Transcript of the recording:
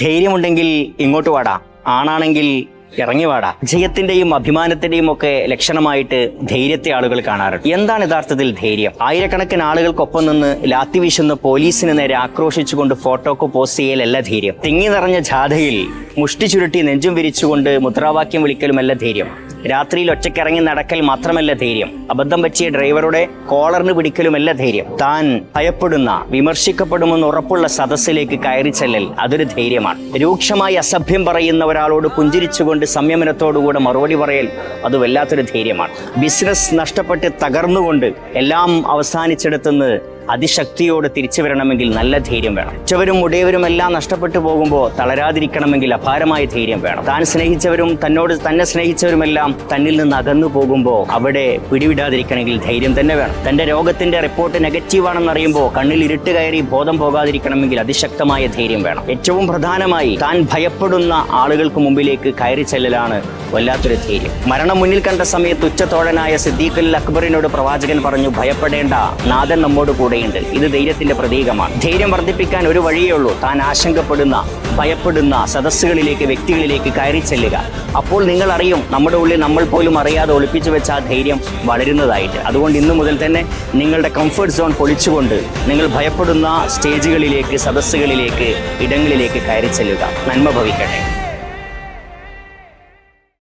ധൈര്യമുണ്ടെങ്കിൽ ഇങ്ങോട്ട് വാടാ, ആണാണെങ്കിൽ ഇറങ്ങി വാടാ. ജയത്തിന്റെയും അഭിമാനത്തിന്റെയും ഒക്കെ ലക്ഷണമായിട്ട് ധൈര്യത്തെ ആളുകൾ കാണാറുണ്ട്. എന്താണ് യഥാർത്ഥത്തിൽ ധൈര്യം? ആയിരക്കണക്കിന് ആളുകൾക്കൊപ്പം നിന്ന് ലാത്തി വീശുന്ന പോലീസിന് നേരെ ആക്രോശിച്ചുകൊണ്ട് ഫോട്ടോക്ക് പോസ്റ്റ് ചെയ്യലല്ല ധൈര്യം. തിങ്ങി നിറഞ്ഞ ജാഥയിൽ മുഷ്ടി ചുരുട്ടി നെഞ്ചും വിരിച്ചുകൊണ്ട് മുദ്രാവാക്യം വിളിക്കലുമല്ല ധൈര്യം. രാത്രിയിൽ ഒറ്റയ്ക്കിറങ്ങി നടക്കൽ മാത്രമല്ല ധൈര്യം. അബദ്ധം പറ്റിയ ഡ്രൈവറുടെ കോളറിന് പിടിക്കലുമല്ല ധൈര്യം. താൻ ഭയപ്പെടുന്ന, വിമർശിക്കപ്പെടുമെന്ന് ഉറപ്പുള്ള സദസ്സിലേക്ക് കയറി ചെല്ലൽ അതൊരു ധൈര്യമാണ്. രൂക്ഷമായി അസഭ്യം പറയുന്ന ഒരാളോട് പുഞ്ചിരിച്ചുകൊണ്ട് സംയമനത്തോടുകൂടെ മറുപടി പറയൽ അത് വല്ലാത്തൊരു ധൈര്യമാണ്. ബിസിനസ് നഷ്ടപ്പെട്ട് തകർന്നുകൊണ്ട് എല്ലാം അവസാനിച്ചെടുത്തുനിന്ന് അതിശക്തിയോട് തിരിച്ചു വരണമെങ്കിൽ നല്ല ധൈര്യം വേണം. ഉച്ചവരും മുടിയവരും എല്ലാം നഷ്ടപ്പെട്ടു പോകുമ്പോൾ തളരാതിരിക്കണമെങ്കിൽ അപാരമായ ധൈര്യം വേണം. താൻ സ്നേഹിച്ചവരും തന്നെ സ്നേഹിച്ചവരുമെല്ലാം തന്നിൽ നിന്ന് അകന്നു പോകുമ്പോൾ അവിടെ പിടിവിടാതിരിക്കണമെങ്കിൽ ധൈര്യം തന്നെ വേണം. തന്റെ രോഗത്തിന്റെ റിപ്പോർട്ട് നെഗറ്റീവാണെന്ന് അറിയുമ്പോൾ കണ്ണിൽ ഇരുട്ട് കയറി ബോധം പോകാതിരിക്കണമെങ്കിൽ അതിശക്തമായ ധൈര്യം വേണം. ഏറ്റവും പ്രധാനമായി താൻ ഭയപ്പെടുന്ന ആളുകൾക്ക് മുമ്പിലേക്ക് കയറി ചെല്ലലാണ് വല്ലാത്തൊരു ധൈര്യം. മരണം മുന്നിൽ കണ്ട സമയത്ത് ഉച്ചത്തോഴനായ സിദ്ദീഖുൽ അക്ബറിനോട് പ്രവാചകൻ പറഞ്ഞു, ഭയപ്പെടേണ്ട, നാഥൻ നമ്മോട് കൂടെയുണ്ട്. ഇത് ധൈര്യത്തിന്റെ പ്രതീകമാണ്. ധൈര്യം വർദ്ധിപ്പിക്കാൻ ഒരു വഴിയേ ഉള്ളൂ. താൻ ആശങ്കപ്പെടുന്ന, ഭയപ്പെടുന്ന സദസ്സുകളിലേക്ക്, വ്യക്തികളിലേക്ക് കയറി ചെല്ലുക. അപ്പോൾ നിങ്ങൾ അറിയും നമ്മുടെ ഉള്ളിൽ നമ്മൾ പോലും അറിയാതെ ഒളിപ്പിച്ചു വെച്ച ആ ധൈര്യം വളരുന്നതായിട്ട്. അതുകൊണ്ട് ഇന്നു മുതൽ തന്നെ നിങ്ങളുടെ കംഫർട്ട് സോൺ പൊളിച്ചുകൊണ്ട് നിങ്ങൾ ഭയപ്പെടുന്ന സ്റ്റേജുകളിലേക്ക്, സദസ്സുകളിലേക്ക്, ഇടങ്ങളിലേക്ക് കയറി ചെല്ലുക. നന്മ ഭവിക്കട്ടെ.